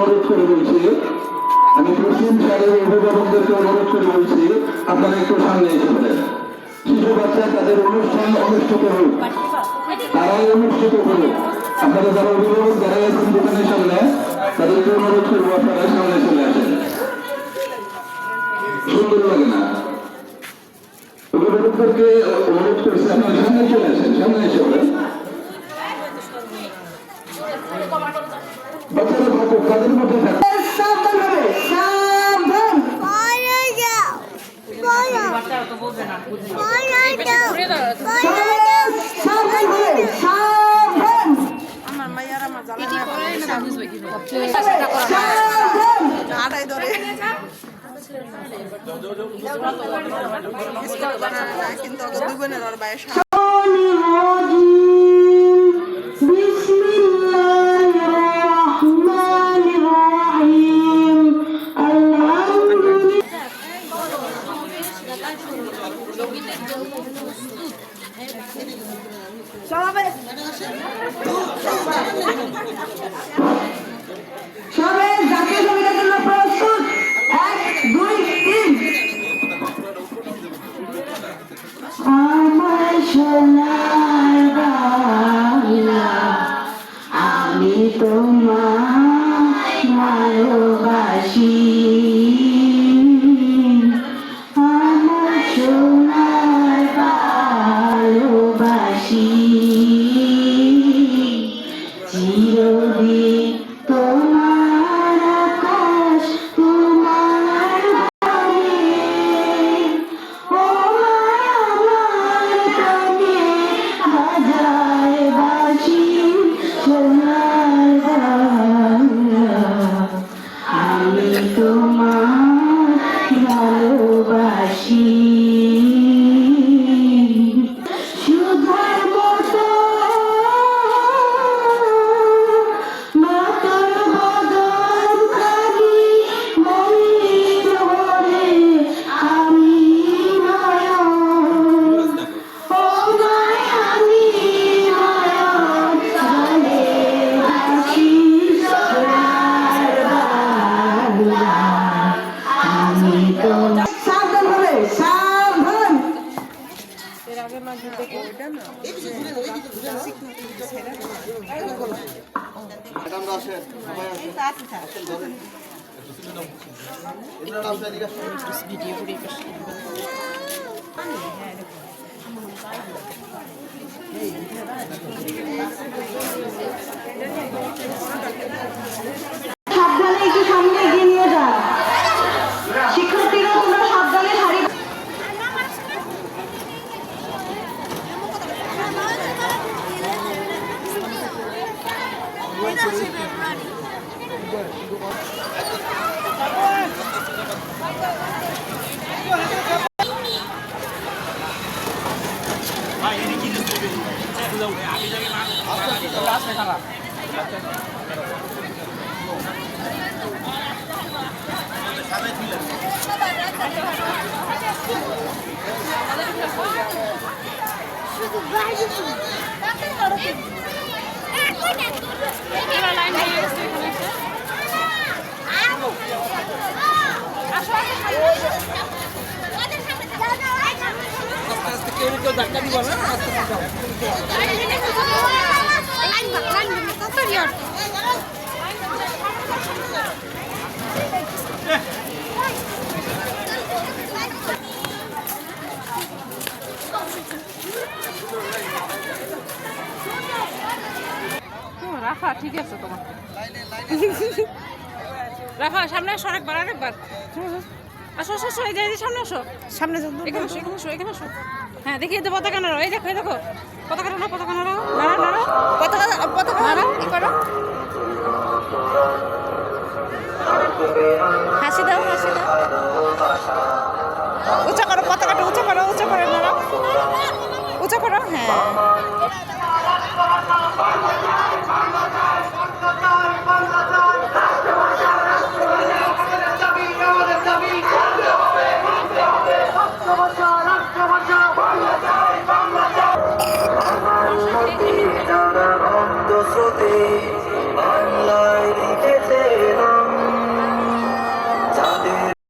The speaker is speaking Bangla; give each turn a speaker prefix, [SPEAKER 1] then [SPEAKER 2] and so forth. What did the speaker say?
[SPEAKER 1] অনুরোধ করে বলছি, আমি পশ্চিম সারের অভিভাবকদেরকে অনুরোধ করে বলছি, আপনারা একটু সামনে এসে বলেন। শিশু বাচ্চা তাদের অনুষ্ঠান অনুষ্ঠিত হোক, তারাই অনুষ্ঠিত করুক। আপনারা যারা অভিভাবক যারা আছেন দোকানের সামনে, তাদেরকে অনুরোধ করবো আপনারা সামনে চলে আসেন। সুন্দর লাগে না? অভিভাবকদেরকে অনুরোধ করছি আপনারা সামনে চলে আসেন, সামনে এসে বলেন। বাচ্চারা থাকুক, তাদের মধ্যে থাকুক।
[SPEAKER 2] আমার মাইয়ার আমার আড়াই ধরে কিন্তু দুই বোনের ওর বাইরে
[SPEAKER 3] সবাই জাতীয় সঙ্গীতের জন্য প্রস্তুত। 1 2 3। আমার সোনার বাংলা, আমি তোমায় ভালোবাসি। আমার সোনার ভালোবাসি, চিরদিন তোমার আকাশ তোমার বাণী। ও আমার প্রাণে বাজায় বাঁশি সোনার বাংলা, আমি তোমার ভালোবাসি। সুধার মতো মাতার বদন খানি মলিন হলে আমি নয়ন, ও মায়ামি নয়ন চলে হাসি সোনার বাংলা, আমি তো সাবধান হবে, সাবধান।
[SPEAKER 2] এর আগে মাঝে দেখে ওইটা না
[SPEAKER 3] সাবধানে একটু সামনে এগিয়ে নিয়ে যান। শিক্ষার্থীরা তোমরা সাবধানে সারি।
[SPEAKER 2] রাখা ঠিক আছে তোমার রাখা সামনে আসো আরেকবার আরেকবার আসো আসো আসো এই যে সামনে আসো সামনে এখানে আসো এখানে আসো এখানে আসো হ্যাঁ দেখি তো পতাকা নাড়ো এই দেখো পতাকা নাড়ো পতাকা নাড়ো নাড়ো নাড়ো পতাকা নাড়ো কি করো হাসি দাও উঁচা করো পতাকাটা উঁচা করো নাড়ো উঁচা করো হ্যাঁ